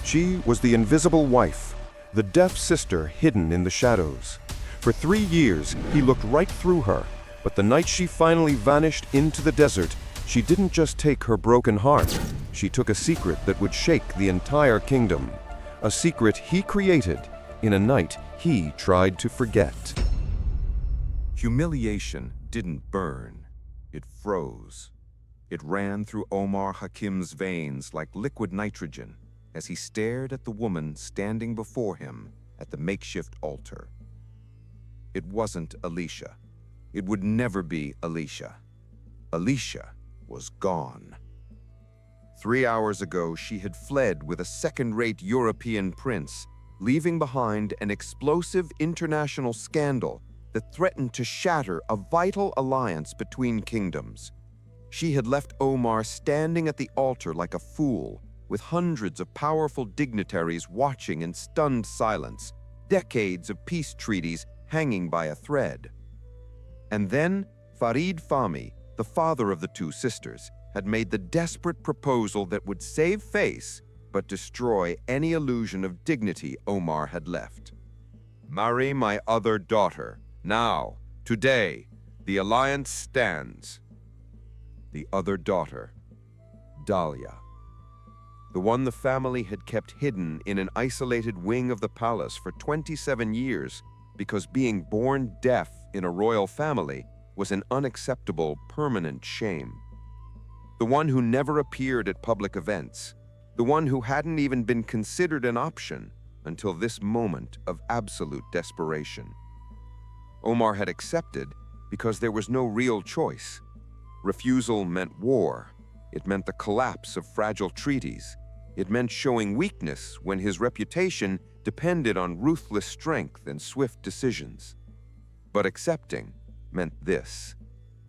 She was the invisible wife, the deaf sister hidden in the shadows. For 3 years, he looked right through her, but the night she finally vanished into the desert, she didn't just take her broken heart. She took a secret that would shake the entire kingdom. A secret he created in a night he tried to forget. Humiliation didn't burn, it froze. It ran through Omar Hakim's veins like liquid nitrogen as he stared at the woman standing before him at the makeshift altar. It wasn't Alicia. It would never be Alicia. Alicia was gone. 3 hours ago, she had fled with a second-rate European prince, leaving behind an explosive international scandal that threatened to shatter a vital alliance between kingdoms. She had left Omar standing at the altar like a fool, with hundreds of powerful dignitaries watching in stunned silence, decades of peace treaties hanging by a thread. And then Farid Fahmy, the father of the two sisters, had made the desperate proposal that would save face but destroy any illusion of dignity Omar had left. "Marry my other daughter. Now, today, the alliance stands." The other daughter, Dalia. The one the family had kept hidden in an isolated wing of the palace for 27 years because being born deaf in a royal family was an unacceptable, permanent shame. The one who never appeared at public events, the one who hadn't even been considered an option until this moment of absolute desperation. Omar had accepted because there was no real choice. Refusal meant war. It meant the collapse of fragile treaties. It meant showing weakness when his reputation depended on ruthless strength and swift decisions. But accepting meant this.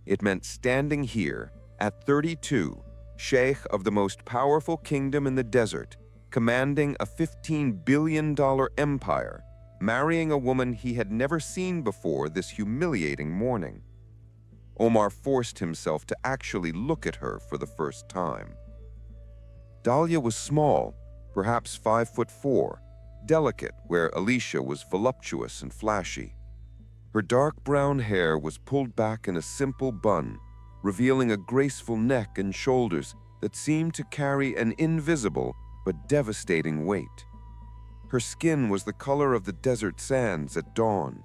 It meant standing here at 32, sheikh of the most powerful kingdom in the desert, commanding a $15 billion empire, marrying a woman he had never seen before this humiliating morning. Omar forced himself to actually look at her for the first time. Dalia was small, perhaps 5'4", delicate where Alicia was voluptuous and flashy. Her dark brown hair was pulled back in a simple bun, revealing a graceful neck and shoulders that seemed to carry an invisible but devastating weight. Her skin was the color of the desert sands at dawn.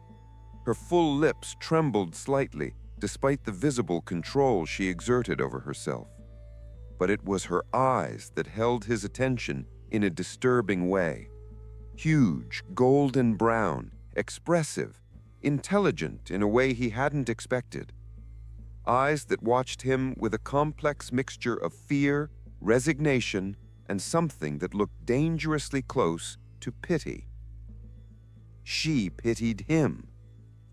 Her full lips trembled slightly, despite the visible control she exerted over herself. But it was her eyes that held his attention in a disturbing way. Huge, golden brown, expressive, intelligent in a way he hadn't expected. Eyes that watched him with a complex mixture of fear, resignation, and something that looked dangerously close to pity. She pitied him.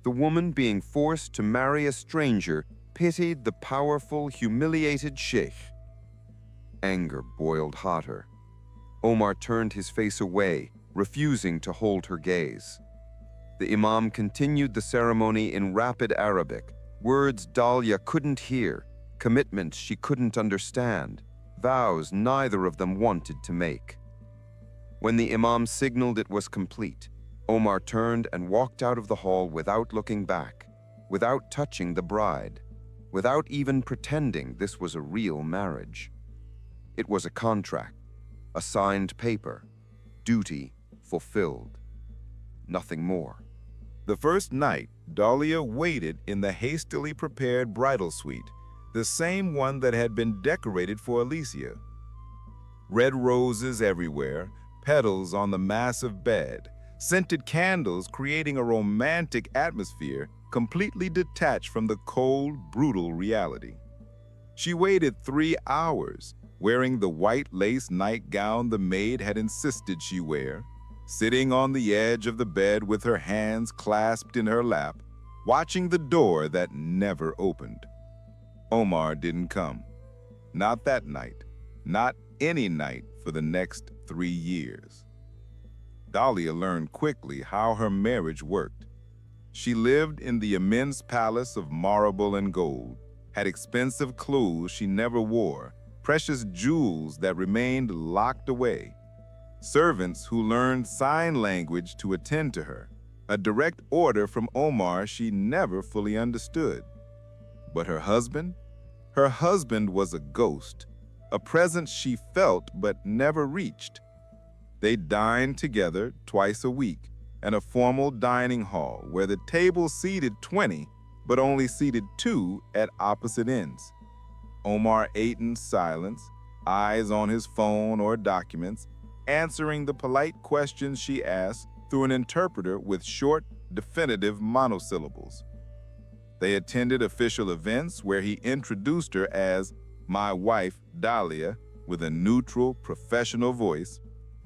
The woman being forced to marry a stranger pitied the powerful, humiliated sheikh. Anger boiled hotter. Omar turned his face away, refusing to hold her gaze. The imam continued the ceremony in rapid Arabic, words Dalia couldn't hear, commitments she couldn't understand, vows neither of them wanted to make. When the imam signaled it was complete, Omar turned and walked out of the hall without looking back, without touching the bride, without even pretending this was a real marriage. It was a contract, a signed paper, duty fulfilled. Nothing more. The first night, Dalia waited in the hastily prepared bridal suite, the same one that had been decorated for Alicia. Red roses everywhere, petals on the massive bed, scented candles creating a romantic atmosphere completely detached from the cold, brutal reality. She waited 3 hours, wearing the white lace nightgown the maid had insisted she wear, sitting on the edge of the bed with her hands clasped in her lap, watching the door that never opened. Omar didn't come. Not that night, not any night for the next 3 years. Dalia learned quickly how her marriage worked. She lived in the immense palace of marble and gold, had expensive clothes she never wore, precious jewels that remained locked away. servants who learned sign language to attend to her, a direct order from Omar she never fully understood. But her husband? Her husband was a ghost, a presence she felt but never reached. They dined together twice a week in a formal dining hall where the table seated 20 but only seated 2 at opposite ends. Omar ate in silence, eyes on his phone or documents, answering the polite questions she asked through an interpreter with short, definitive monosyllables. They attended official events where he introduced her as my wife, Dalia, with a neutral, professional voice,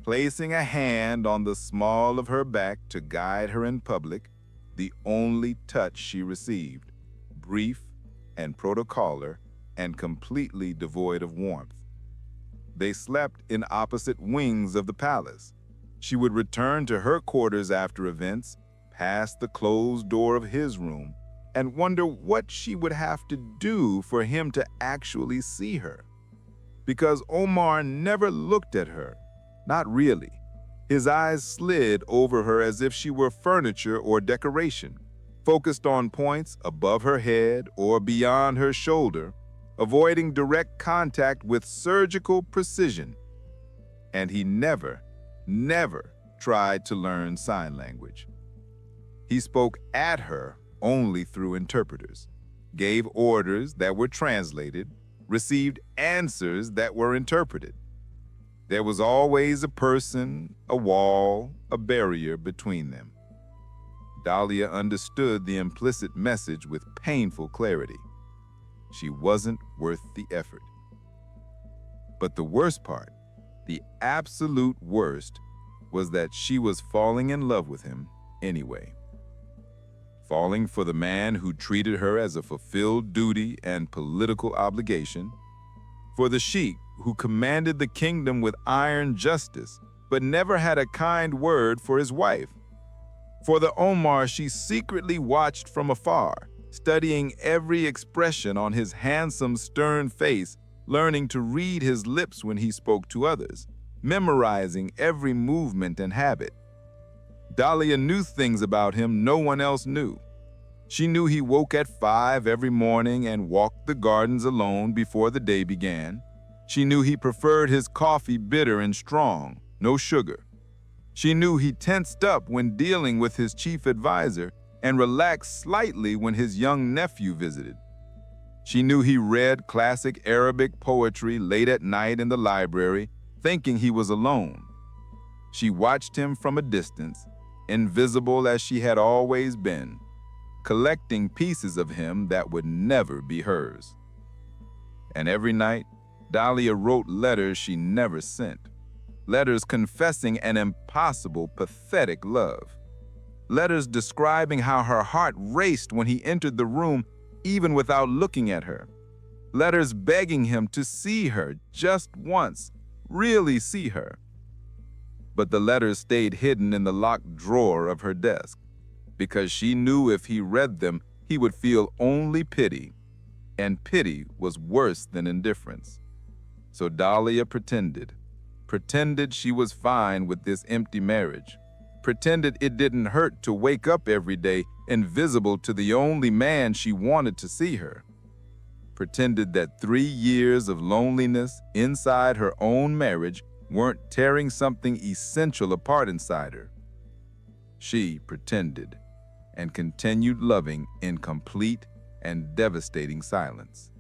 placing a hand on the small of her back to guide her in public, the only touch she received, brief and protocolar and completely devoid of warmth. They slept in opposite wings of the palace. She would return to her quarters after events, past the closed door of his room, and wonder what she would have to do for him to actually see her. Because Omar never looked at her, not really. His eyes slid over her as if she were furniture or decoration, focused on points above her head or beyond her shoulder, avoiding direct contact with surgical precision. And he never tried to learn sign language. He spoke at her only through interpreters, gave orders that were translated, received answers that were interpreted. There was always a person, a wall, a barrier between them. Dalia understood the implicit message with painful clarity. She wasn't worth the effort. But the worst part, the absolute worst, was that she was falling in love with him anyway. Falling for the man who treated her as a fulfilled duty and political obligation, for the sheikh who commanded the kingdom with iron justice, but never had a kind word for his wife, for the Omar she secretly watched from afar, studying every expression on his handsome, stern face, learning to read his lips when he spoke to others, memorizing every movement and habit. Dalia knew things about him no one else knew. She knew he woke at 5 every morning and walked the gardens alone before the day began. She knew he preferred his coffee bitter and strong, no sugar. She knew he tensed up when dealing with his chief advisor and relaxed slightly when his young nephew visited. She knew he read classic Arabic poetry late at night in the library, thinking he was alone. She watched him from a distance, invisible as she had always been, collecting pieces of him that would never be hers. And every night, Dalia wrote letters she never sent, letters confessing an impossible, pathetic love, letters describing how her heart raced when he entered the room even without looking at her, letters begging him to see her just once, really see her. But the letters stayed hidden in the locked drawer of her desk, because she knew if he read them, he would feel only pity, and pity was worse than indifference. So Dalia pretended she was fine with this empty marriage, pretended it didn't hurt to wake up every day invisible to the only man she wanted to see her, pretended that 3 years of loneliness inside her own marriage weren't tearing something essential apart inside her. She pretended and continued loving in complete and devastating silence.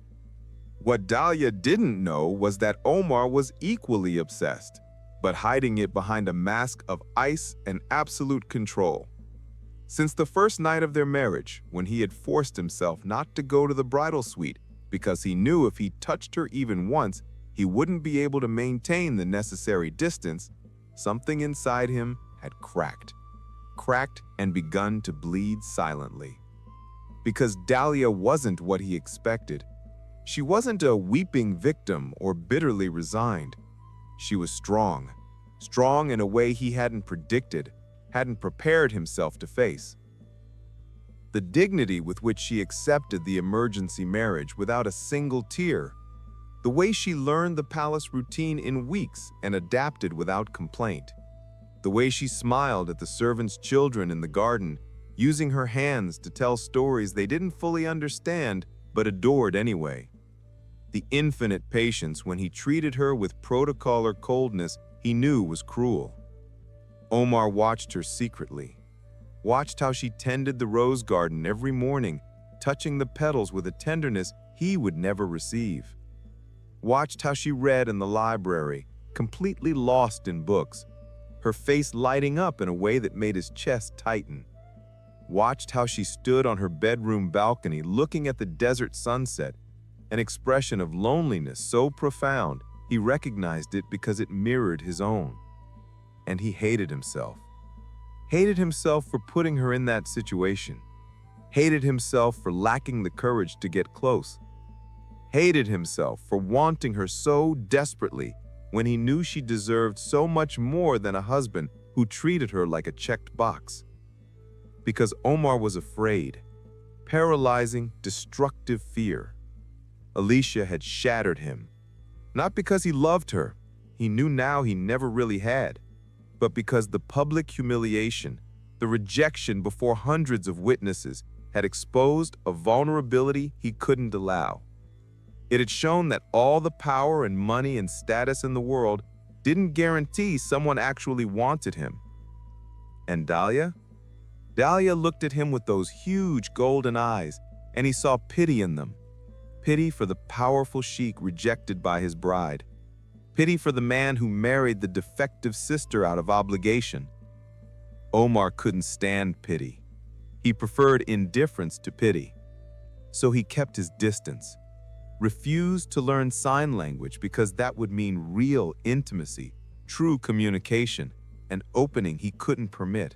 What Dalia didn't know was that Omar was equally obsessed, but hiding it behind a mask of ice and absolute control. Since the first night of their marriage, when he had forced himself not to go to the bridal suite because he knew if he touched her even once, he wouldn't be able to maintain the necessary distance, something inside him had cracked and begun to bleed silently. Because Dalia wasn't what he expected. She wasn't a weeping victim or bitterly resigned. She was strong in a way he hadn't predicted, hadn't prepared himself to face. The dignity with which she accepted the emergency marriage without a single tear, The way she learned the palace routine in weeks and adapted without complaint. The way she smiled at the servants' children in the garden, using her hands to tell stories they didn't fully understand but adored anyway. The infinite patience when he treated her with protocolar coldness he knew was cruel. Omar watched her secretly, watched how she tended the rose garden every morning, touching the petals with a tenderness he would never receive. Watched how she read in the library, completely lost in books, her face lighting up in a way that made his chest tighten. Watched how she stood on her bedroom balcony looking at the desert sunset, an expression of loneliness so profound he recognized it because it mirrored his own. And he hated himself. Hated himself for putting her in that situation. Hated himself for lacking the courage to get close. Hated himself for wanting her so desperately when he knew she deserved so much more than a husband who treated her like a checked box. Because Omar was afraid. Paralyzing, destructive fear. Alicia had shattered him. Not because he loved her, he knew now he never really had, but because the public humiliation, the rejection before hundreds of witnesses, had exposed a vulnerability he couldn't allow. It had shown that all the power and money and status in the world didn't guarantee someone actually wanted him. And Dalia? Dalia looked at him with those huge golden eyes, and he saw pity in them. Pity for the powerful sheikh rejected by his bride. Pity for the man who married the defective sister out of obligation. Omar couldn't stand pity. He preferred indifference to pity. So he kept his distance. Refused to learn sign language because that would mean real intimacy, true communication, an opening he couldn't permit.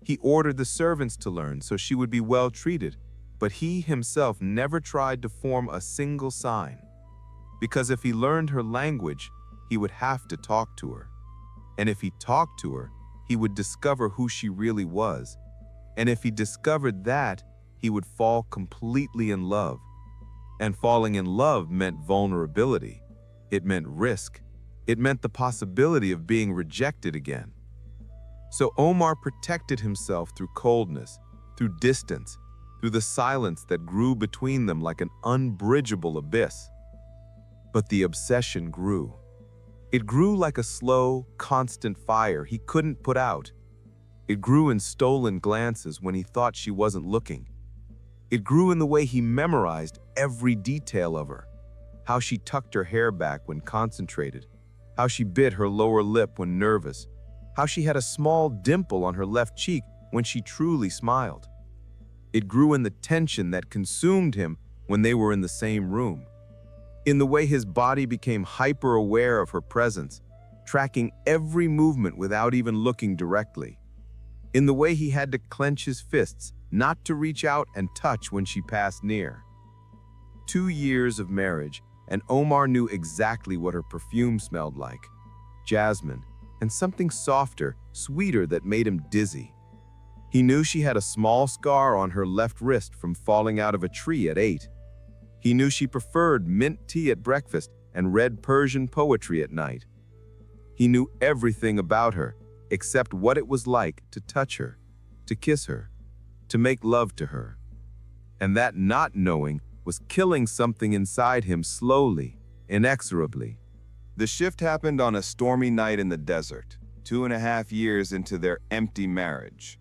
He ordered the servants to learn so she would be well treated, but he himself never tried to form a single sign. Because if he learned her language, he would have to talk to her. And if he talked to her, he would discover who she really was. And if he discovered that, he would fall completely in love. And falling in love meant vulnerability. It meant risk. It meant the possibility of being rejected again. So Omar protected himself through coldness, through distance, through the silence that grew between them like an unbridgeable abyss. But the obsession grew. It grew like a slow, constant fire he couldn't put out. It grew in stolen glances when he thought she wasn't looking. It grew in the way he memorized every detail of her. How she tucked her hair back when concentrated. How she bit her lower lip when nervous. How she had a small dimple on her left cheek when she truly smiled. It grew in the tension that consumed him when they were in the same room. In the way his body became hyper-aware of her presence, tracking every movement without even looking directly. In the way he had to clench his fists, not to reach out and touch when she passed near. 2 years of marriage, and Omar knew exactly what her perfume smelled like. Jasmine, and something softer, sweeter that made him dizzy. He knew she had a small scar on her left wrist from falling out of a tree at 8. He knew she preferred mint tea at breakfast and read Persian poetry at night. He knew everything about her, except what it was like to touch her, to kiss her, to make love to her. And that not knowing was killing something inside him slowly, inexorably. The shift happened on a stormy night in the desert, 2.5 years into their empty marriage.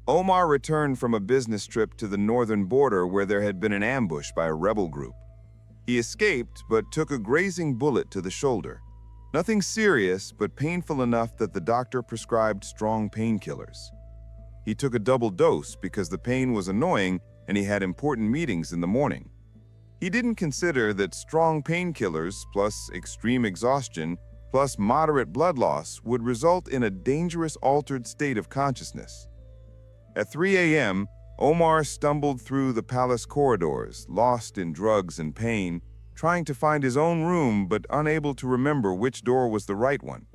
Omar returned from a business trip to the northern border where there had been an ambush by a rebel group. He escaped, but took a grazing bullet to the shoulder. Nothing serious, but painful enough that the doctor prescribed strong painkillers. He took a double dose because the pain was annoying and he had important meetings in the morning. He didn't consider that strong painkillers plus extreme exhaustion plus moderate blood loss would result in a dangerous altered state of consciousness. At 3 a.m., Omar stumbled through the palace corridors, lost in drugs and pain, trying to find his own room but unable to remember which door was the right one.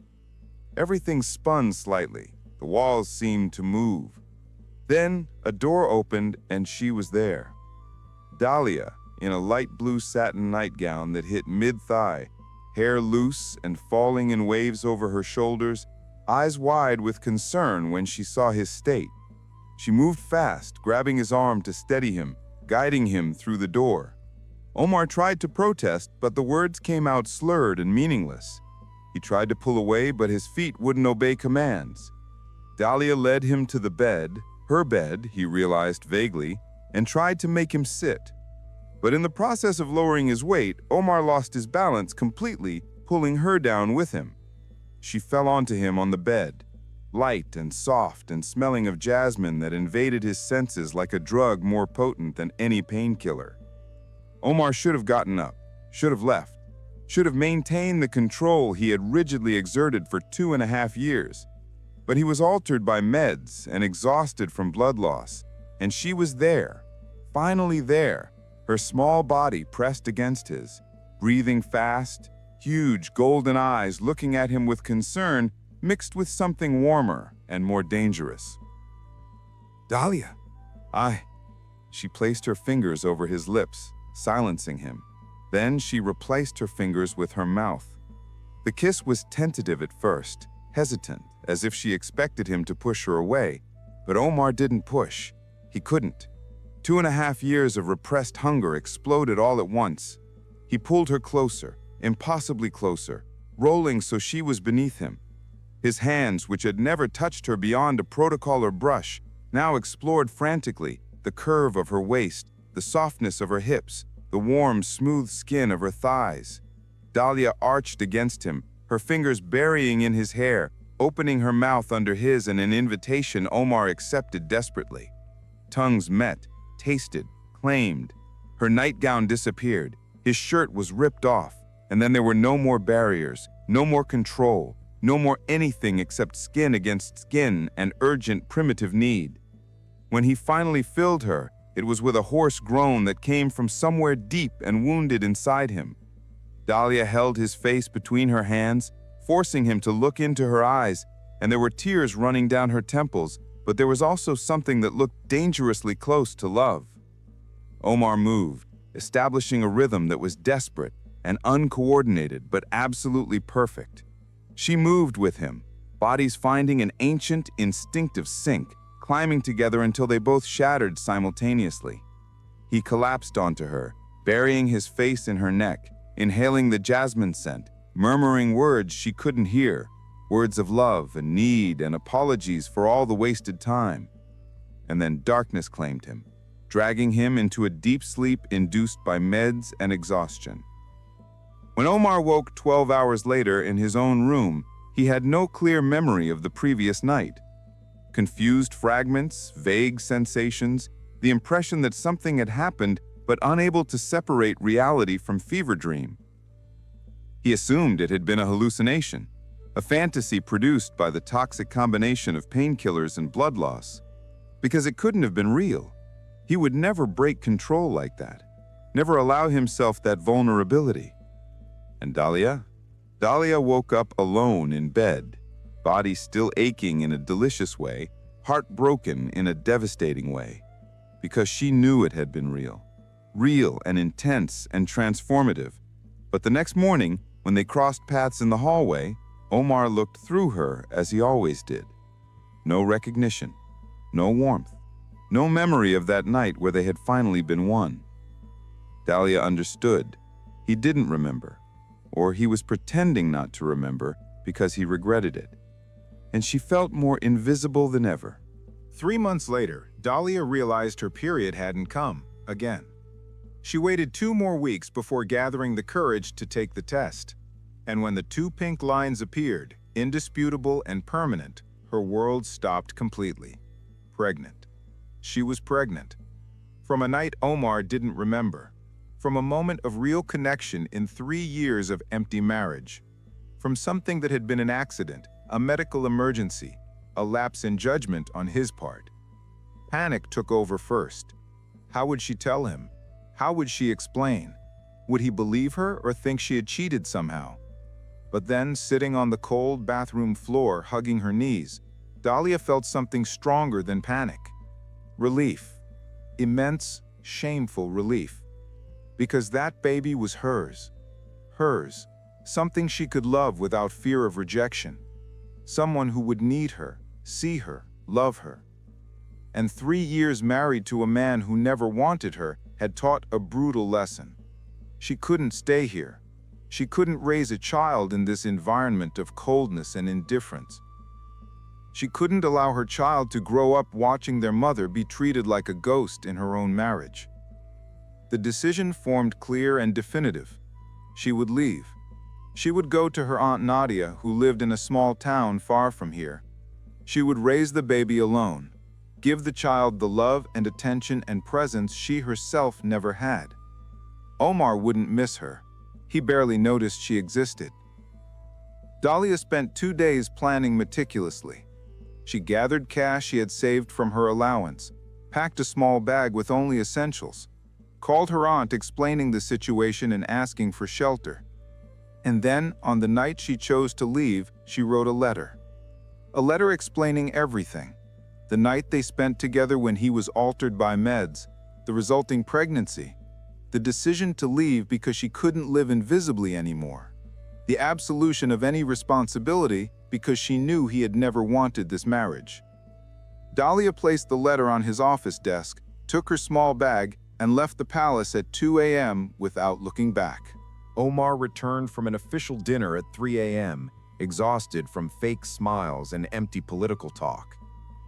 Everything spun slightly. The walls seemed to move. Then a door opened and she was there. Dalia, in a light blue satin nightgown that hit mid-thigh, hair loose and falling in waves over her shoulders, eyes wide with concern when she saw his state. She moved fast, grabbing his arm to steady him, guiding him through the door. Omar tried to protest, but the words came out slurred and meaningless. He tried to pull away, but his feet wouldn't obey commands. Dalia led him to the bed, her bed, he realized vaguely, and tried to make him sit. But in the process of lowering his weight, Omar lost his balance completely, pulling her down with him. She fell onto him on the bed, light and soft and smelling of jasmine that invaded his senses like a drug more potent than any painkiller. Omar should have gotten up, should have left, should have maintained the control he had rigidly exerted for 2.5 years. But he was altered by meds and exhausted from blood loss, and she was there, finally there, her small body pressed against his, breathing fast, huge golden eyes looking at him with concern mixed with something warmer and more dangerous. "Dalia, She placed her fingers over his lips, silencing him. Then she replaced her fingers with her mouth. The kiss was tentative at first, hesitant, as if she expected him to push her away. But Omar didn't push. He couldn't. 2.5 years of repressed hunger exploded all at once. He pulled her closer, impossibly closer, rolling so she was beneath him. His hands, which had never touched her beyond a protocol or brush, now explored frantically the curve of her waist, the softness of her hips, the warm, smooth skin of her thighs. Dalia arched against him, her fingers burying in his hair, opening her mouth under his in an invitation Omar accepted desperately. Tongues met, tasted, claimed. Her nightgown disappeared. His shirt was ripped off, and then there were no more barriers, no more control, no more anything except skin against skin and urgent primitive need. When he finally filled her, it was with a hoarse groan that came from somewhere deep and wounded inside him. Dalia held his face between her hands, forcing him to look into her eyes, and there were tears running down her temples, but there was also something that looked dangerously close to love. Omar moved, establishing a rhythm that was desperate and uncoordinated but absolutely perfect. She moved with him, bodies finding an ancient, instinctive sync, climbing together until they both shattered simultaneously. He collapsed onto her, burying his face in her neck, inhaling the jasmine scent, murmuring words she couldn't hear, words of love and need and apologies for all the wasted time. And then darkness claimed him, dragging him into a deep sleep induced by meds and exhaustion. When Omar woke 12 hours later in his own room, he had no clear memory of the previous night. Confused fragments, vague sensations, the impression that something had happened but unable to separate reality from fever dream. He assumed it had been a hallucination, a fantasy produced by the toxic combination of painkillers and blood loss. Because it couldn't have been real. He would never break control like that, never allow himself that vulnerability. And Dalia? Dalia woke up alone in bed, body still aching in a delicious way, heart broken in a devastating way, because she knew it had been real and intense and transformative. But the next morning, when they crossed paths in the hallway, Omar looked through her as he always did. No recognition, no warmth, no memory of that night where they had finally been one. Dalia understood. He didn't remember, or he was pretending not to remember because he regretted it. And she felt more invisible than ever. 3 months later, Dalia realized her period hadn't come again. She waited 2 more weeks before gathering the courage to take the test. And when the 2 pink lines appeared, indisputable and permanent, her world stopped completely. Pregnant. She was pregnant. From a night Omar didn't remember. From a moment of real connection in 3 years of empty marriage. From something that had been an accident, a medical emergency, a lapse in judgment on his part. Panic took over first. How would she tell him? How would she explain? Would he believe her or think she had cheated somehow? But then, sitting on the cold bathroom floor, hugging her knees, Dalia felt something stronger than panic. Relief. Immense, shameful relief. because that baby was hers. Hers, something she could love without fear of rejection. Someone who would need her, see her, love her. And 3 years married to a man who never wanted her had taught a brutal lesson. She couldn't stay here. She couldn't raise a child in this environment of coldness and indifference. She couldn't allow her child to grow up watching their mother be treated like a ghost in her own marriage. The decision formed clear and definitive. She would leave. She would go to her Aunt Nadia, who lived in a small town far from here. She would raise the baby alone, give the child the love and attention and presence she herself never had. Omar wouldn't miss her. He barely noticed she existed. Dalia spent 2 days planning meticulously. She gathered cash she had saved from her allowance, packed a small bag with only essentials, called her aunt explaining the situation and asking for shelter. And then, on the night she chose to leave, she wrote a letter. A letter explaining everything. The night they spent together when he was altered by meds, the resulting pregnancy, the decision to leave because she couldn't live invisibly anymore, the absolution of any responsibility because she knew he had never wanted this marriage. Dalia placed the letter on his office desk, took her small bag, and left the palace at 2 a.m. without looking back. Omar returned from an official dinner at 3 a.m., exhausted from fake smiles and empty political talk.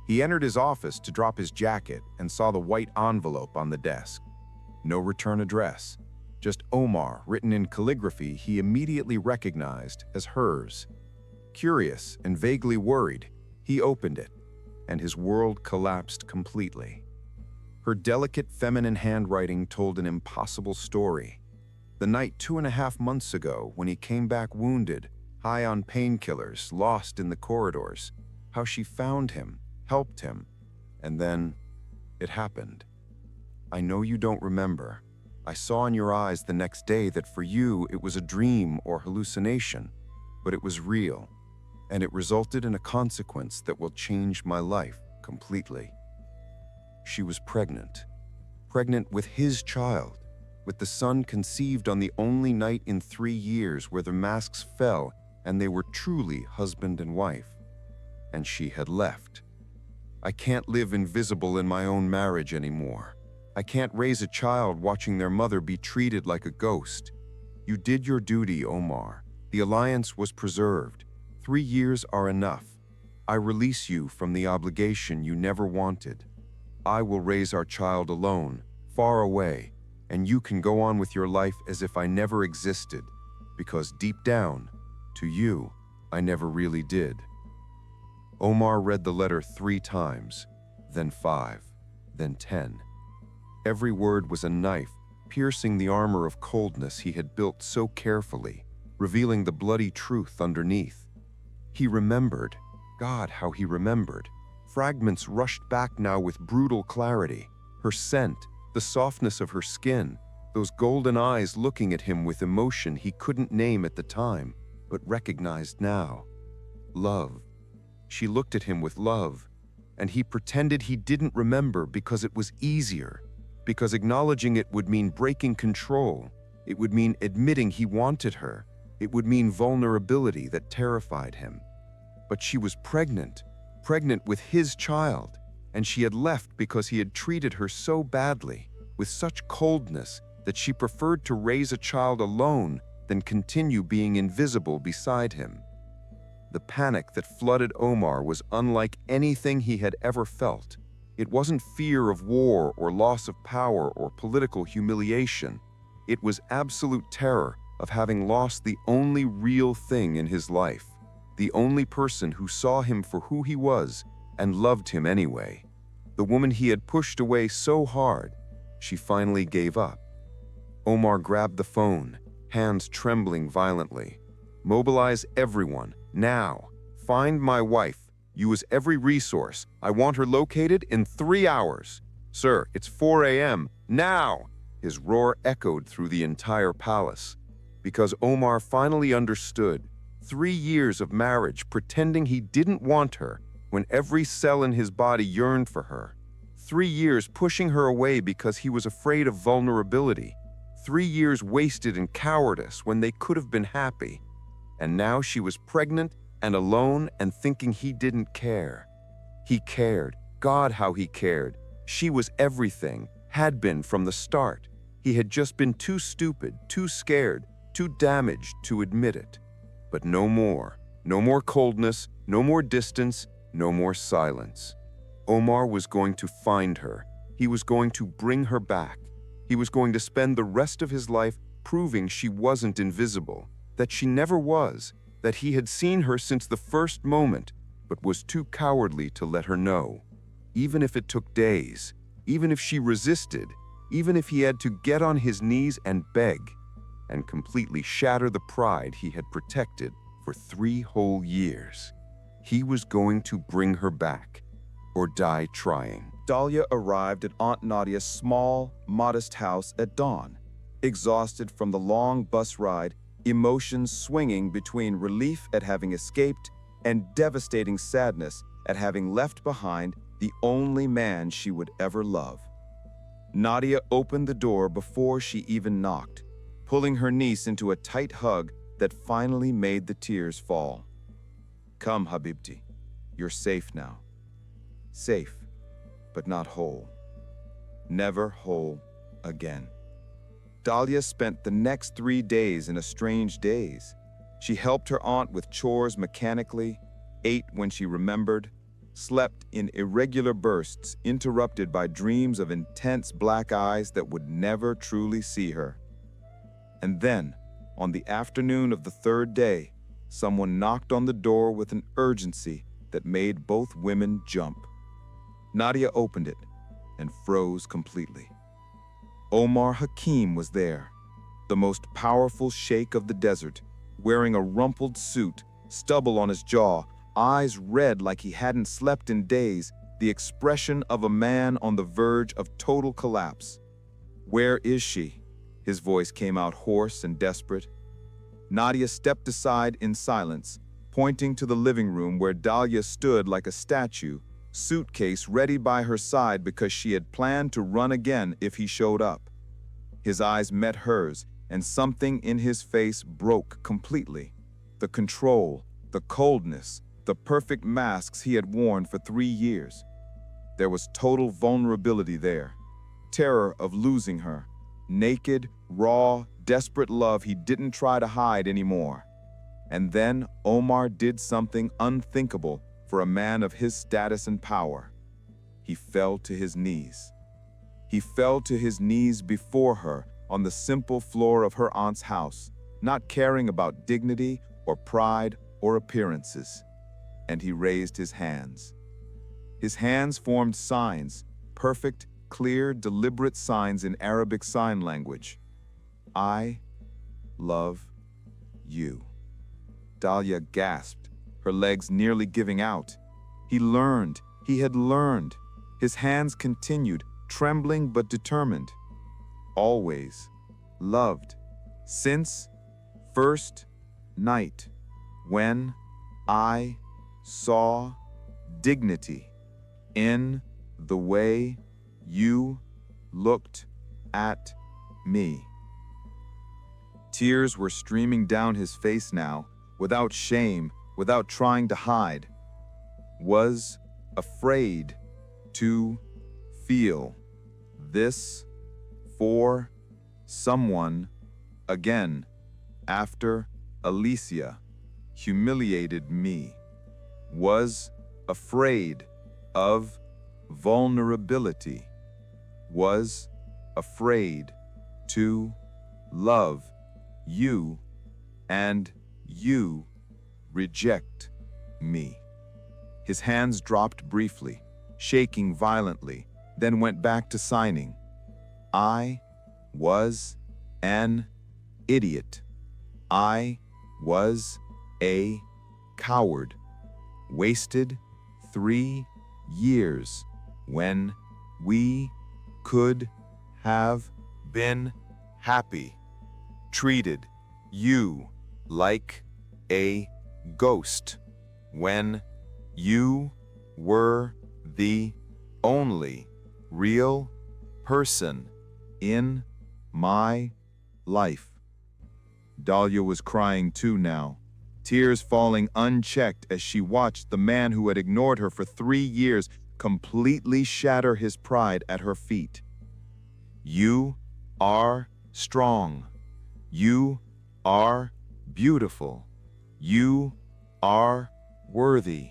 He entered his office to drop his jacket and saw the white envelope on the desk. No return address, just Omar written in calligraphy he immediately recognized as hers. Curious and vaguely worried, he opened it, and his world collapsed completely. Her delicate feminine handwriting told an impossible story. The night 2.5 months ago when he came back wounded, high on painkillers, lost in the corridors, how she found him, helped him, and then it happened. I know you don't remember. I saw in your eyes the next day that for you it was a dream or hallucination, but it was real, and it resulted in a consequence that will change my life completely. She was pregnant with his child, with the son conceived on the only night in 3 years where the masks fell and they were truly husband and wife. And she had left. I can't live invisible in my own marriage anymore. I can't raise a child watching their mother be treated like a ghost. You did your duty, Omar. The alliance was preserved. 3 years are enough. I release you from the obligation you never wanted. I will raise our child alone, far away, and you can go on with your life as if I never existed, because deep down, to you, I never really did. Omar read the letter 3 times, then 5, then 10. Every word was a knife, piercing the armor of coldness he had built so carefully, revealing the bloody truth underneath. He remembered. God, how he remembered. Fragments rushed back now with brutal clarity. Her scent, the softness of her skin, those golden eyes looking at him with emotion he couldn't name at the time, but recognized now. Love. She looked at him with love, and he pretended he didn't remember because it was easier, because acknowledging it would mean breaking control. It would mean admitting he wanted her. It would mean vulnerability that terrified him. But she was pregnant with his child, and she had left because he had treated her so badly, with such coldness, that she preferred to raise a child alone than continue being invisible beside him. The panic that flooded Omar was unlike anything he had ever felt. It wasn't fear of war or loss of power or political humiliation. It was absolute terror of having lost the only real thing in his life, the only person who saw him for who he was and loved him anyway. The woman he had pushed away so hard, she finally gave up. Omar grabbed the phone, hands trembling violently. Mobilize everyone, now. Find my wife. Use every resource. I want her located in 3 hours. Sir, it's 4 a.m. Now! His roar echoed through the entire palace. Because Omar finally understood. 3 years of marriage pretending he didn't want her when every cell in his body yearned for her. 3 years pushing her away because he was afraid of vulnerability. 3 years wasted in cowardice when they could have been happy. And now she was pregnant and alone and thinking he didn't care. He cared. God, how he cared. She was everything, had been from the start. He had just been too stupid, too scared, too damaged to admit it. But no more. No more coldness, no more distance, no more silence. Omar was going to find her. He was going to bring her back. He was going to spend the rest of his life proving she wasn't invisible, that she never was, that he had seen her since the first moment, but was too cowardly to let her know. Even if it took days, even if she resisted, even if he had to get on his knees and beg, and completely shatter the pride he had protected for 3 whole years. He was going to bring her back, or die trying. Dalia arrived at Aunt Nadia's small, modest house at dawn, exhausted from the long bus ride, emotions swinging between relief at having escaped and devastating sadness at having left behind the only man she would ever love. Nadia opened the door before she even knocked, pulling her niece into a tight hug that finally made the tears fall. "Come, Habibti, you're safe now. Safe, but not whole. Never whole again." Dalia spent the next 3 days in a strange daze. She helped her aunt with chores mechanically, ate when she remembered, slept in irregular bursts interrupted by dreams of intense black eyes that would never truly see her. And then, on the afternoon of the 3rd day, someone knocked on the door with an urgency that made both women jump. Nadia opened it and froze completely. Omar Hakim was there, the most powerful sheikh of the desert, wearing a rumpled suit, stubble on his jaw, eyes red like he hadn't slept in days, the expression of a man on the verge of total collapse. "Where is she?" His voice came out hoarse and desperate. Nadia stepped aside in silence, pointing to the living room where Dalia stood like a statue, suitcase ready by her side because she had planned to run again if he showed up. His eyes met hers, and something in his face broke completely. The control, the coldness, the perfect masks he had worn for 3 years. There was total vulnerability there, terror of losing her, naked, raw, desperate love he didn't try to hide anymore. And then Omar did something unthinkable for a man of his status and power. He fell to his knees. He fell to his knees before her on the simple floor of her aunt's house, not caring about dignity or pride or appearances. And he raised his hands. His hands formed signs, perfect, clear, deliberate signs in Arabic Sign Language. "I love you." Dalia gasped, her legs nearly giving out. He had learned. His hands continued, trembling but determined. Always loved. Since first night, when I saw dignity in the way you looked at me. Tears were streaming down his face now, without shame, without trying to hide. Was afraid to feel this for someone again after Alicia humiliated me. Was afraid of vulnerability. Was afraid to love you and you reject me. His hands dropped briefly, shaking violently, then went back to signing. I was an idiot. I was a coward. Wasted 3 years when we could have been happy. Treated you like a ghost when you were the only real person in my life. Dalia was crying too now, tears falling unchecked as she watched the man who had ignored her for 3 years completely shatter his pride at her feet. You are strong. You are beautiful. You are worthy.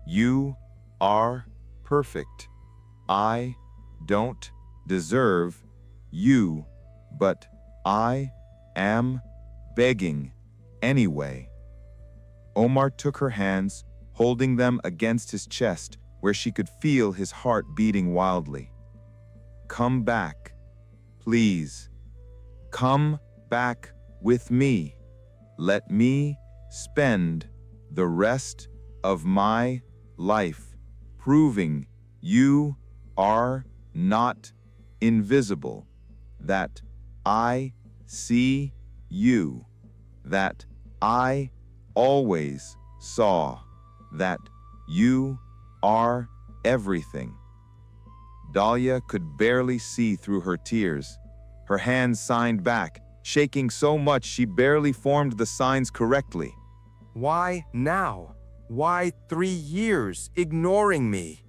You are perfect. I don't deserve you, but I am begging anyway. Omar took her hands, holding them against his chest where she could feel his heart beating wildly. Come back, please. Come back with me. Let me spend the rest of my life proving you are not invisible, that I see you, that I always saw, that you are everything. Dalia could barely see through her tears. Her hands signed back, shaking so much she barely formed the signs correctly. Why now? Why 3 years ignoring me?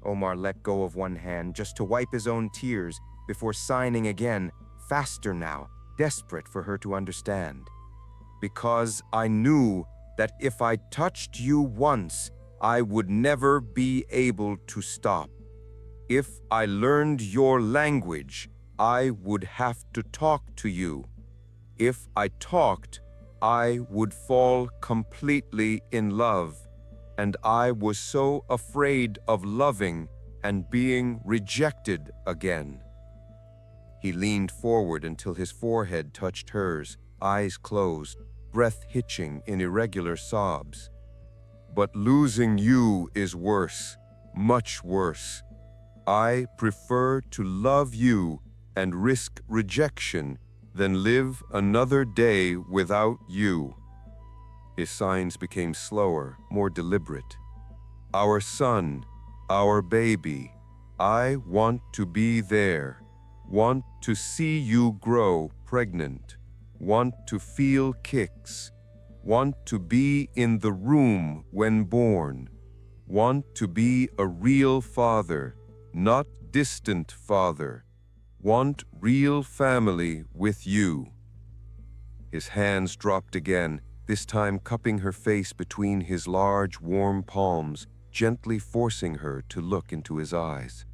Omar let go of one hand just to wipe his own tears before signing again, faster now, desperate for her to understand. Because I knew that if I touched you once, I would never be able to stop. If I learned your language, I would have to talk to you. If I talked, I would fall completely in love, and I was so afraid of loving and being rejected again. He leaned forward until his forehead touched hers, eyes closed, breath hitching in irregular sobs. But losing you is worse, much worse. I prefer to love you and risk rejection than live another day without you. His signs became slower, more deliberate. Our son, our baby, I want to be there, want to see you grow pregnant, want to feel kicks, want to be in the room when born, want to be a real father, not distant father, want real family with you. His hands dropped again, this time cupping her face between his large, warm palms, gently forcing her to look into his eyes.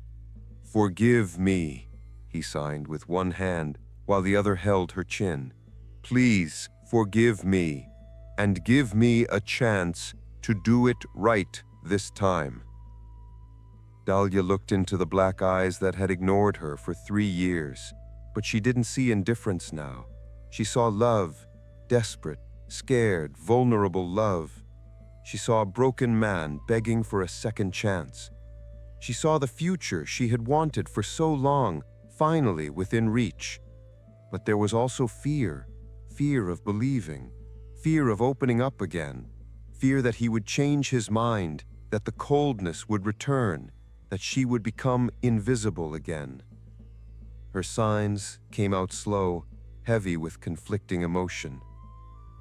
Forgive me, he signed with one hand, while the other held her chin. Please forgive me, and give me a chance to do it right this time. Dalia looked into the black eyes that had ignored her for 3 years, but she didn't see indifference now. She saw love, desperate, scared, vulnerable love. She saw a broken man begging for a second chance. She saw the future she had wanted for so long, finally within reach. But there was also fear, fear of believing, fear of opening up again, fear that he would change his mind, that the coldness would return, that she would become invisible again. Her signs came out slow, heavy with conflicting emotion.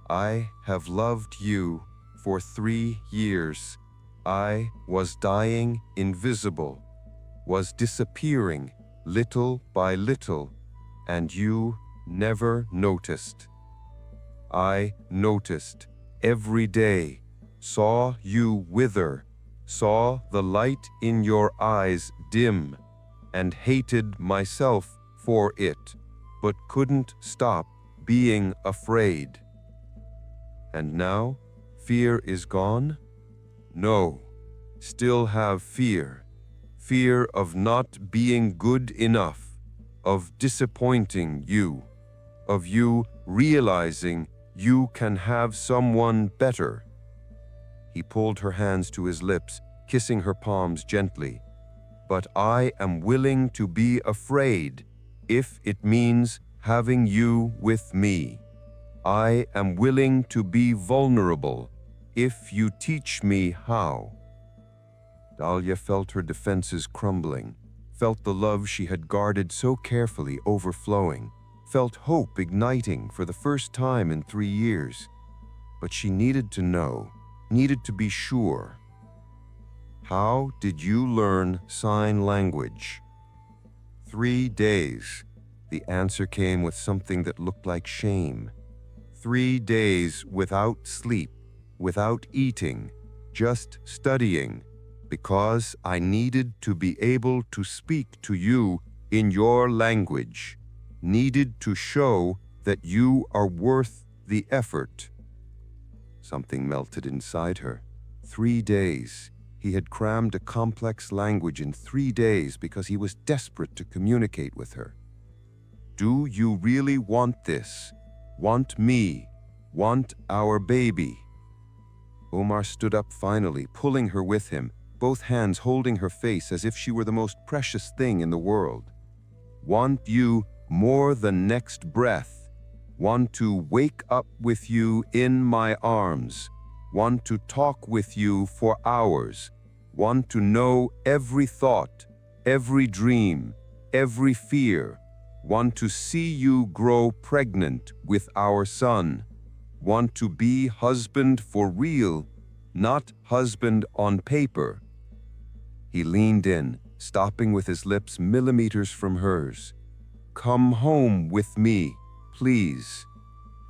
I have loved you for 3 years. I was dying invisible, was disappearing little by little, and you never noticed. I noticed every day, saw you wither, saw the light in your eyes dim, and hated myself for it, but couldn't stop being afraid. And now, fear is gone? No, still have fear. Fear of not being good enough, of disappointing you, of you realizing you can have someone better. He pulled her hands to his lips, kissing her palms gently. But I am willing to be afraid if it means having you with me. I am willing to be vulnerable if you teach me how. Dalia felt her defenses crumbling, felt the love she had guarded so carefully overflowing, felt hope igniting for the first time in 3 years. But she needed to know, needed to be sure. How did you learn sign language? 3 days. The answer came with something that looked like shame. 3 days without sleep, without eating, just studying, because I needed to be able to speak to you in your language, needed to show that you are worth the effort. Something melted inside her. 3 days. He had crammed a complex language in 3 days because he was desperate to communicate with her. Do you really want this? Want me? Want our baby? Omar stood up finally, pulling her with him, both hands holding her face as if she were the most precious thing in the world. Want you more than next breath. Want to wake up with you in my arms. Want to talk with you for hours. Want to know every thought, every dream, every fear. Want to see you grow pregnant with our son. Want to be husband for real, not husband on paper. He leaned in, stopping with his lips millimeters from hers. Come home with me, please.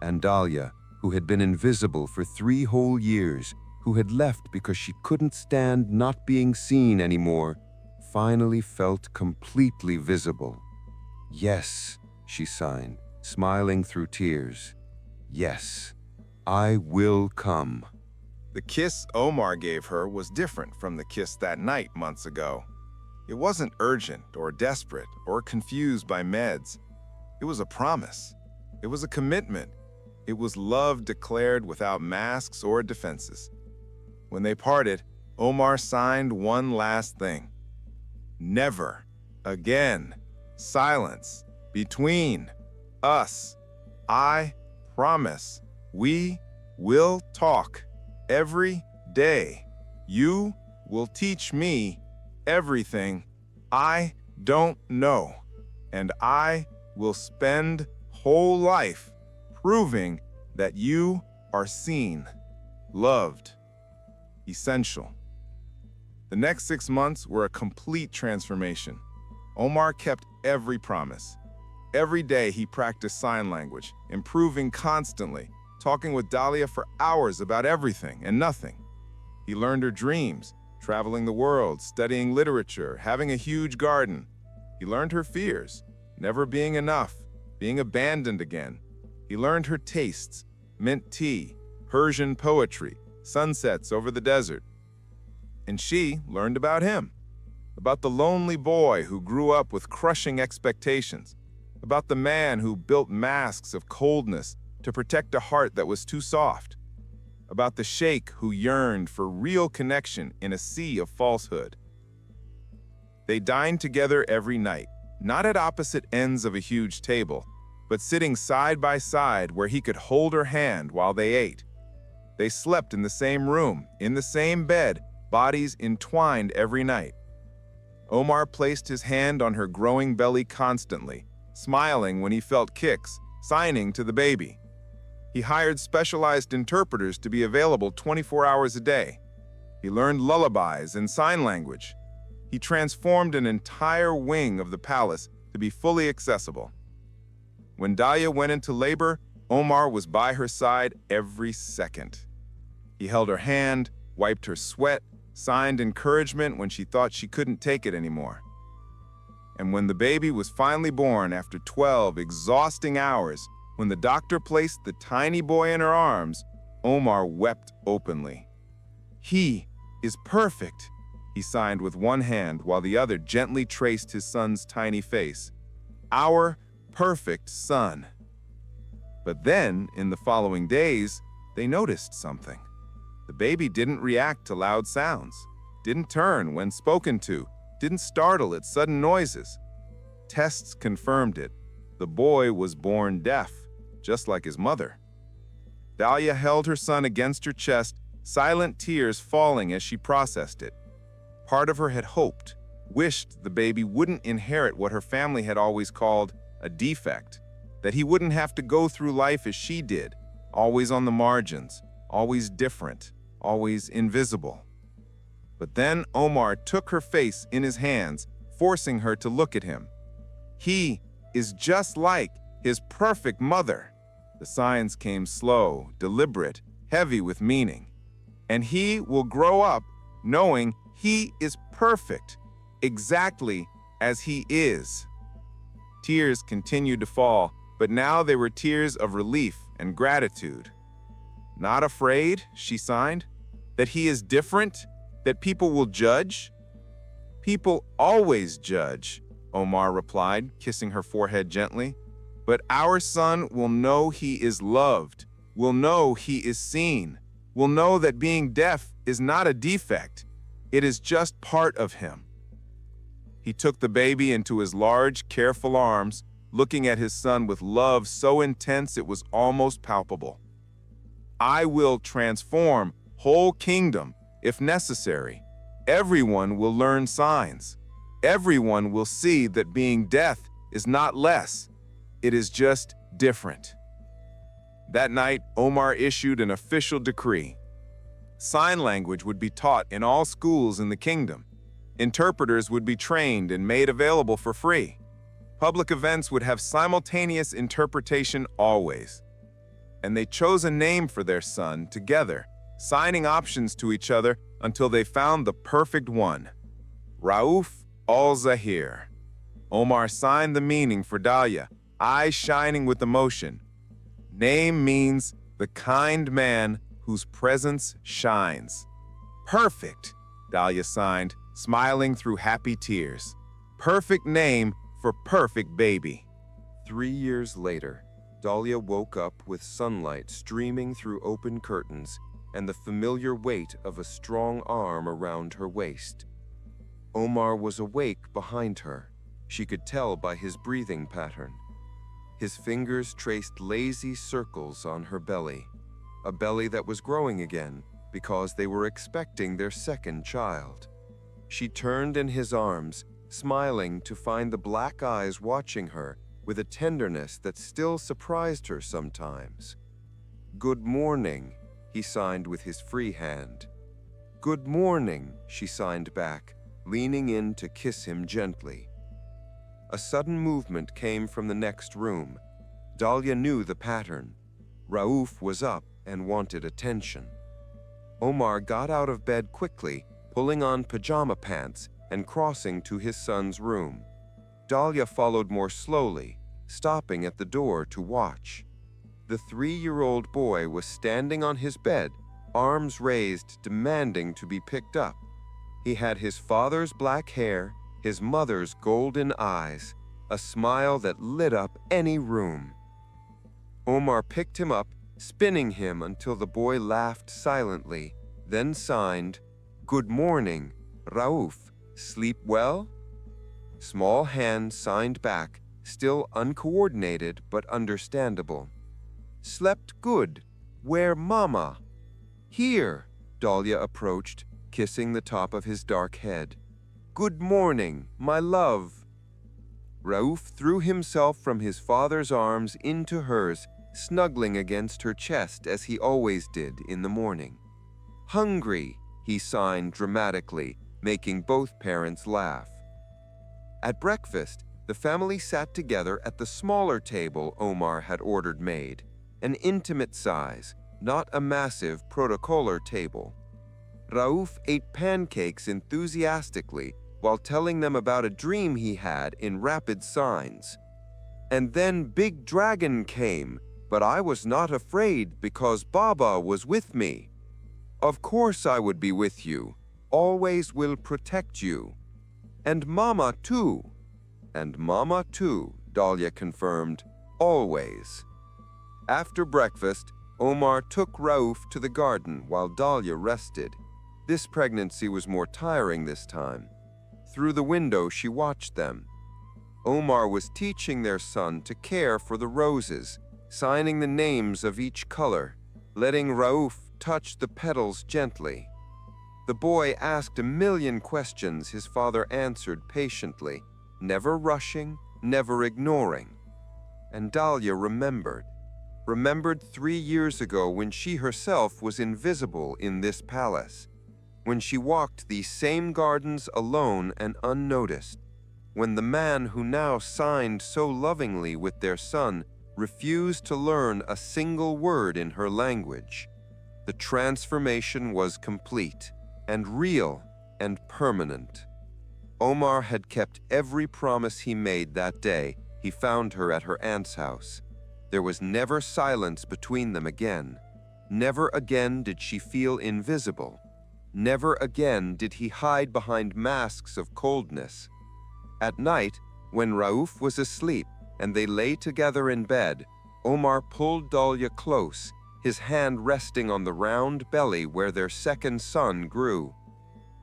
And Dalia, who had been invisible for 3 whole years, who had left because she couldn't stand not being seen anymore, finally felt completely visible. Yes, she signed, smiling through tears. Yes, I will come. The kiss Omar gave her was different from the kiss that night months ago. It wasn't urgent or desperate or confused by meds. It was a promise. It was a commitment. It was love declared without masks or defenses. When they parted, Omar signed one last thing. Never again. Silence between us. I promise we will talk every day. You will teach me everything I don't know, and I will spend whole life proving that you are seen, loved, essential. The next 6 months were a complete transformation. Omar kept every promise. Every day he practiced sign language, improving constantly, talking with Dalia for hours about everything and nothing. He learned her dreams, traveling the world, studying literature, having a huge garden. He learned her fears, never being enough, being abandoned again. He learned her tastes, mint tea, Persian poetry, sunsets over the desert. And she learned about him, about the lonely boy who grew up with crushing expectations, about the man who built masks of coldness to protect a heart that was too soft, about the sheikh who yearned for real connection in a sea of falsehood. They dined together every night, not at opposite ends of a huge table, but sitting side by side where he could hold her hand while they ate. They slept in the same room, in the same bed, bodies entwined every night. Omar placed his hand on her growing belly constantly, smiling when he felt kicks, signing to the baby. He hired specialized interpreters to be available 24 hours a day. He learned lullabies and sign language. He transformed an entire wing of the palace to be fully accessible. When Dalia went into labor, Omar was by her side every second. He held her hand, wiped her sweat, signed encouragement when she thought she couldn't take it anymore. And when the baby was finally born after 12 exhausting hours, when the doctor placed the tiny boy in her arms, Omar wept openly. He is perfect, he signed with one hand while the other gently traced his son's tiny face. Our perfect son. But then, in the following days, they noticed something. The baby didn't react to loud sounds, didn't turn when spoken to, didn't startle at sudden noises. Tests confirmed it. The boy was born deaf, just like his mother. Dalia held her son against her chest, silent tears falling as she processed it. Part of her had hoped, wished the baby wouldn't inherit what her family had always called a defect. that he wouldn't have to go through life as she did, always on the margins, always different, always invisible. But then Omar took her face in his hands, forcing her to look at him. He is just like his perfect mother. The signs came slow, deliberate, heavy with meaning. And he will grow up knowing he is perfect, exactly as he is. Tears continued to fall, but now they were tears of relief and gratitude. Not afraid, she signed, that he is different, that people will judge? People always judge, Omar replied, kissing her forehead gently. But our son will know he is loved, will know he is seen, will know that being deaf is not a defect. It is just part of him. He took the baby into his large, careful arms, looking at his son with love so intense it was almost palpable. I will transform whole kingdom if necessary. Everyone will learn signs. Everyone will see that being deaf is not less. It is just different. That night, Omar issued an official decree. Sign language would be taught in all schools in the kingdom. Interpreters would be trained and made available for free. Public events would have simultaneous interpretation always. And they chose a name for their son together, signing options to each other until they found the perfect one. Rauf al-Zahir. Omar signed the meaning for Dalia, eyes shining with emotion. Name means the kind man whose presence shines. Perfect, Dalia signed, smiling through happy tears. Perfect name for perfect baby. 3 years later, Dalia woke up with sunlight streaming through open curtains and the familiar weight of a strong arm around her waist. Omar was awake behind her. She could tell by his breathing pattern. His fingers traced lazy circles on her belly, a belly that was growing again because they were expecting their second child. She turned in his arms, smiling to find the black eyes watching her with a tenderness that still surprised her sometimes. "Good morning," he signed with his free hand. "Good morning," she signed back, leaning in to kiss him gently. A sudden movement came from the next room. Dalia knew the pattern. Rauf was up and wanted attention. Omar got out of bed quickly, pulling on pajama pants and crossing to his son's room. Dalia followed more slowly, stopping at the door to watch. The 3-year-old boy was standing on his bed, arms raised, demanding to be picked up. He had his father's black hair, his mother's golden eyes, a smile that lit up any room. Omar picked him up, spinning him until the boy laughed silently, then signed, "Good morning, Rauf. Sleep well?" Small hand signed back, still uncoordinated but understandable. "Slept good. Where Mama?" "Here," Dalia approached, kissing the top of his dark head. "Good morning, my love." Rauf threw himself from his father's arms into hers, snuggling against her chest as he always did in the morning. "Hungry," he signed dramatically, making both parents laugh. At breakfast, the family sat together at the smaller table Omar had ordered made, an intimate size, not a massive protocolar table. Rauf ate pancakes enthusiastically while telling them about a dream he had in rapid signs. "And then Big Dragon came, but I was not afraid because Baba was with me. Of course I would be with you, always will protect you. And Mama too." "And Mama too," Dalia confirmed, "always." After breakfast, Omar took Rauf to the garden while Dalia rested. This pregnancy was more tiring this time. Through the window, she watched them. Omar was teaching their son to care for the roses, signing the names of each color, letting Rauf touch the petals gently. The boy asked a million questions his father answered patiently, never rushing, never ignoring. And Dalia remembered 3 years ago when she herself was invisible in this palace, when she walked these same gardens alone and unnoticed, when the man who now signed so lovingly with their son refused to learn a single word in her language. The transformation was complete and real and permanent. Omar had kept every promise he made that day he found her at her aunt's house. There was never silence between them again. Never again did she feel invisible. Never again did he hide behind masks of coldness. At night, when Rauf was asleep and they lay together in bed, Omar pulled Dalia close, his hand resting on the round belly where their second son grew.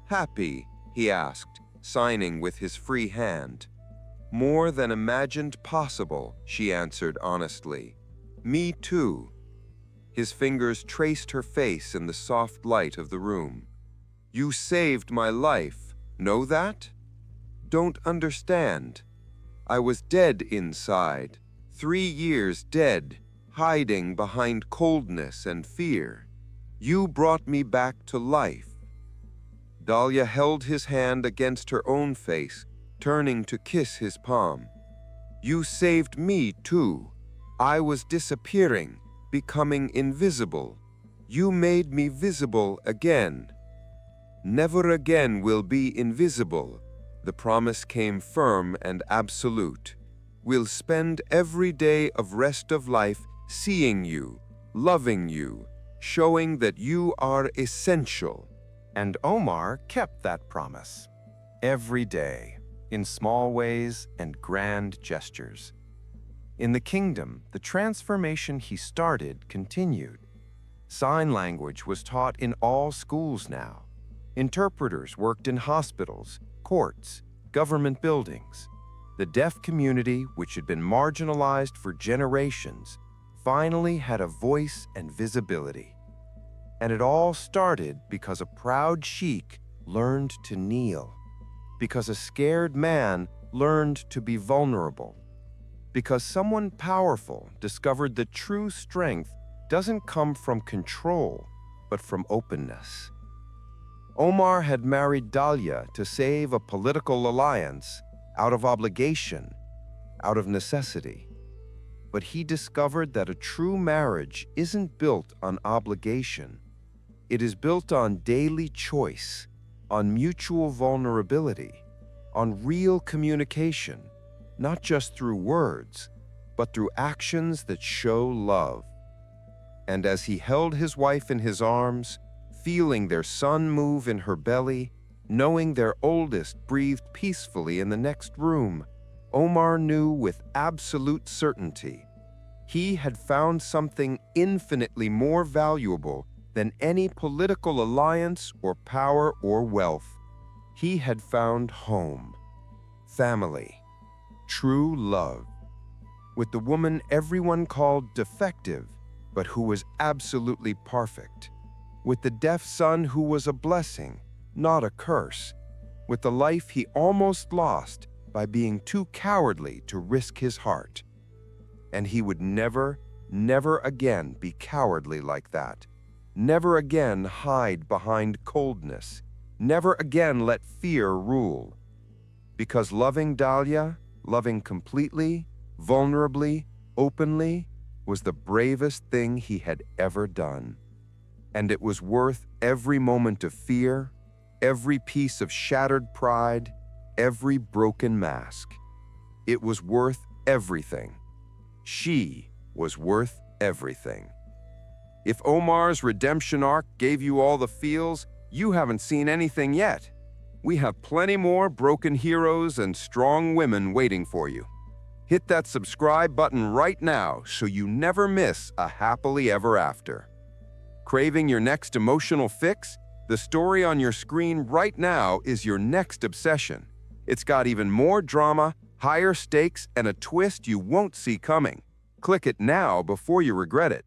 "Happy?" he asked, signing with his free hand. "More than imagined possible," she answered honestly. "Me too." His fingers traced her face in the soft light of the room. "You saved my life. Know that?" "Don't understand. I was dead inside. 3 years dead, hiding behind coldness and fear. You brought me back to life." Dalia held his hand against her own face, turning to kiss his palm. "You saved me too. I was disappearing, becoming invisible. You made me visible again." "Never again will be invisible." The promise came firm and absolute. "We'll spend every day of rest of life seeing you, loving you, showing that you are essential." And Omar kept that promise. Every day, in small ways and grand gestures. In the kingdom, the transformation he started continued. Sign language was taught in all schools now. Interpreters worked in hospitals, courts, government buildings. The deaf community, which had been marginalized for generations, finally had a voice and visibility. And it all started because a proud sheik learned to kneel, because a scared man learned to be vulnerable, because someone powerful discovered that true strength doesn't come from control, but from openness. Omar had married Dalia to save a political alliance, out of obligation, out of necessity. But he discovered that a true marriage isn't built on obligation. It is built on daily choice, on mutual vulnerability, on real communication, not just through words, but through actions that show love. And as he held his wife in his arms, feeling their son move in her belly, knowing their oldest breathed peacefully in the next room, Omar knew with absolute certainty he had found something infinitely more valuable than any political alliance or power or wealth. He had found home, family, true love, with the woman everyone called defective, but who was absolutely perfect, with the deaf son who was a blessing, not a curse, with the life he almost lost by being too cowardly to risk his heart. And he would never, never again be cowardly like that. Never again hide behind coldness. Never again let fear rule. Because loving Dalia, loving completely, vulnerably, openly, was the bravest thing he had ever done. And it was worth every moment of fear, every piece of shattered pride, every broken mask. It was worth everything. She was worth everything. If Omar's redemption arc gave you all the feels, you haven't seen anything yet. We have plenty more broken heroes and strong women waiting for you. Hit that subscribe button right now so you never miss a happily ever after. Craving your next emotional fix? The story on your screen right now is your next obsession. It's got even more drama, higher stakes, and a twist you won't see coming. Click it now before you regret it.